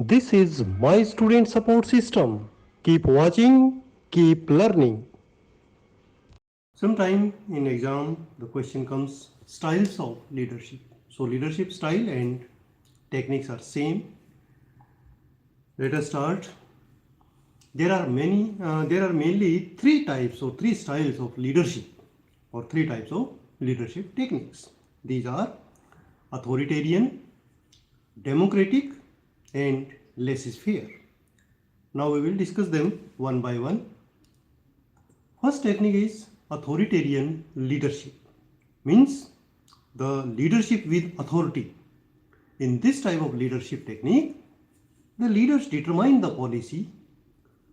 This is my student support system. Keep watching, keep learning. Sometime in exam, the question comes styles of leadership. So leadership style and techniques are same. Let us start. There are mainly three types or three styles of leadership or three types of leadership techniques. These are authoritarian, democratic, and laissez-faire. Now we will discuss them one by one. First technique is authoritarian leadership. Means the leadership with authority. In this type of leadership technique, the leaders determine the policy,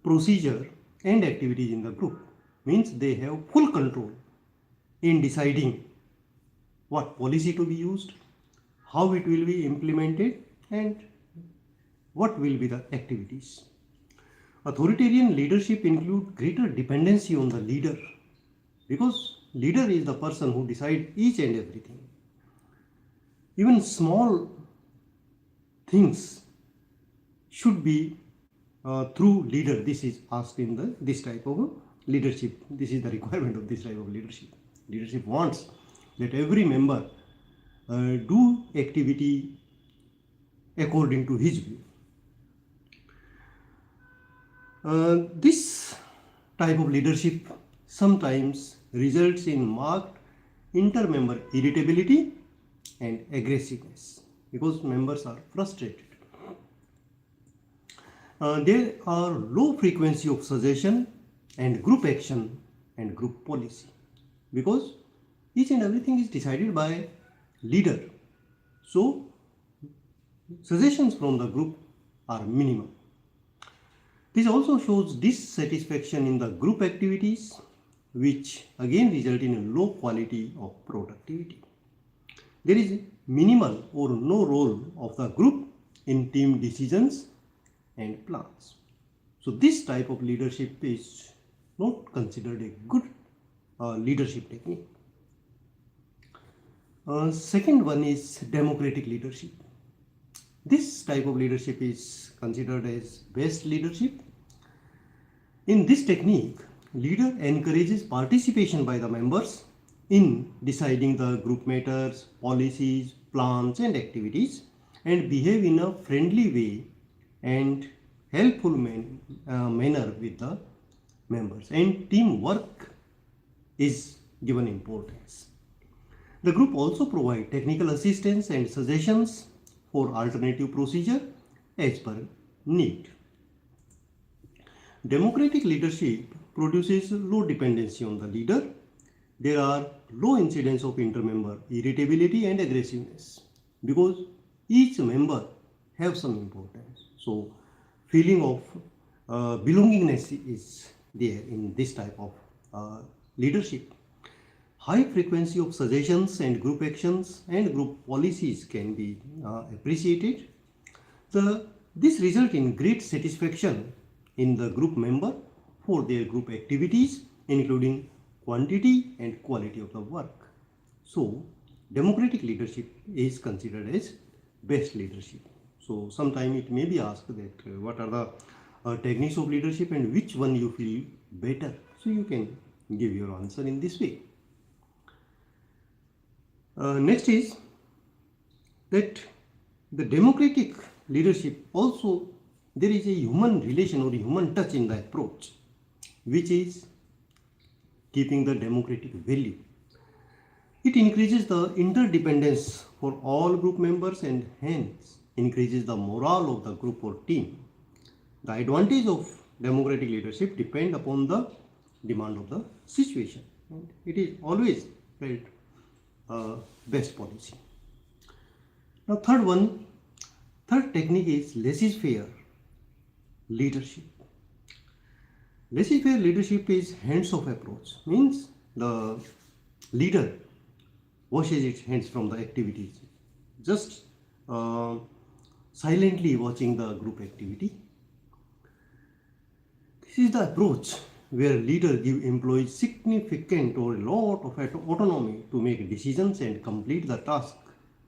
procedure and activities in the group. Means they have full control in deciding what policy to be used, how it will be implemented and what will be the activities. Authoritarian leadership includes greater dependency on the leader because leader is the person who decides each and everything. Even small things should be through leader. This is asked in this type of leadership. This is the requirement of this type of leadership. Leadership wants that every member do activity according to his view. This type of leadership sometimes results in marked inter-member irritability and aggressiveness because members are frustrated. There are low frequency of suggestion and group action and group policy because each and everything is decided by leader. So suggestions from the group are minimal. This also shows dissatisfaction in the group activities, which again result in a low quality of productivity. There is minimal or no role of the group in team decisions and plans. So this type of leadership is not considered a good leadership technique. Second one is democratic leadership. This type of leadership is considered as best leadership. In this technique, leader encourages participation by the members in deciding the group matters, policies, plans and activities and behave in a friendly way and helpful manner with the members, and teamwork is given importance. The group also provide technical assistance and suggestions for alternative procedure as per need. Democratic leadership produces low dependency on the leader. There are low incidence of inter-member irritability and aggressiveness because each member have some importance. So feeling of belongingness is there in this type of leadership. High frequency of suggestions and group actions and group policies can be appreciated. This result in great satisfaction in the group member for their group activities, including quantity and quality of the work. So democratic leadership is considered as best leadership. So sometime it may be asked that what are the techniques of leadership and which one you feel better. So you can give your answer in this way. Next is that the democratic leadership also there is a human relation or human touch in the approach, which is keeping the democratic value. It increases the interdependence for all group members and hence increases the morale of the group or team. The advantage of democratic leadership depend upon the demand of the situation. And it is always felt best policy. Now third technique is laissez-faire leadership. Laissez-faire leadership is hands-off approach. Means the leader washes its hands from the activities, just silently watching the group activity. This is the approach where leader give employees significant or a lot of autonomy to make decisions and complete the task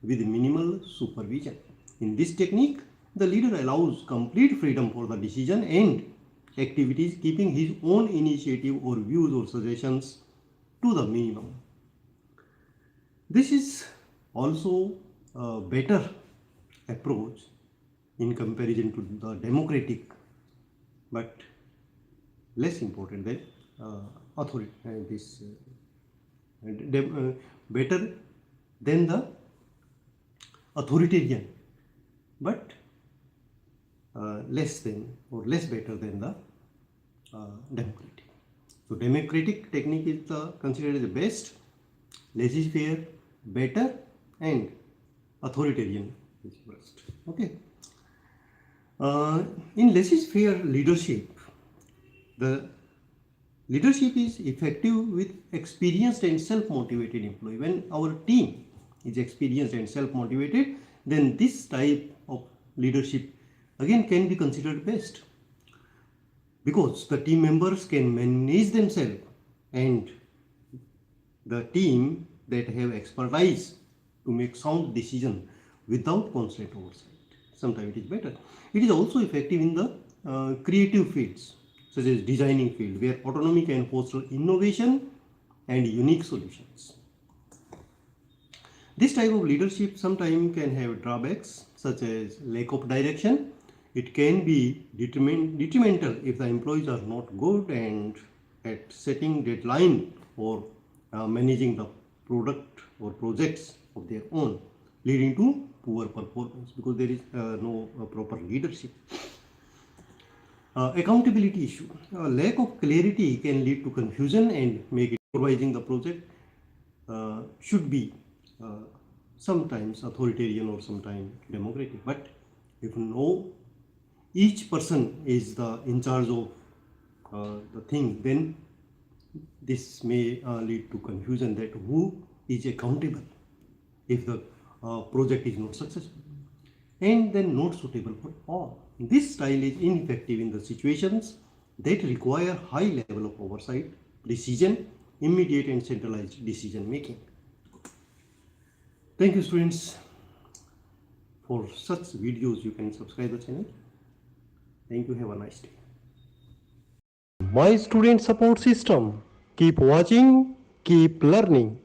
with minimal supervision. In this technique, The leader allows complete freedom for the decision and activities, keeping his own initiative or views or suggestions to the minimum. This is also a better approach in comparison to the democratic, but less important than better than the authoritarian, but less than or less better than the democratic. So democratic technique is considered as the best, laissez-faire better, and authoritarian is worst. Okay. In laissez-faire leadership, the leadership is effective with experienced and self-motivated employee. When our team is experienced and self-motivated, then this type of leadership again can be considered best, because the team members can manage themselves, and the team that have expertise to make sound decision without constant oversight. Sometimes it is better. It is also effective in the creative fields, such as designing field, where autonomy can foster innovation and unique solutions. This type of leadership sometimes can have drawbacks, such as lack of direction. It can be detrimental if the employees are not good and at setting deadline or managing the product or projects of their own, leading to poor performance because there is no proper leadership. Accountability issue. Lack of clarity can lead to confusion and make it supervising the project should be sometimes authoritarian or sometimes democratic. But if each person is in charge of the thing, then this may lead to confusion that who is accountable if the project is not successful, and then not suitable for all. This style is ineffective in the situations that require high level of oversight, precision, immediate and centralized decision making. Thank you, students. For such videos, you can subscribe the channel. Thank you. Have a nice day. My student support system. Keep watching, keep learning.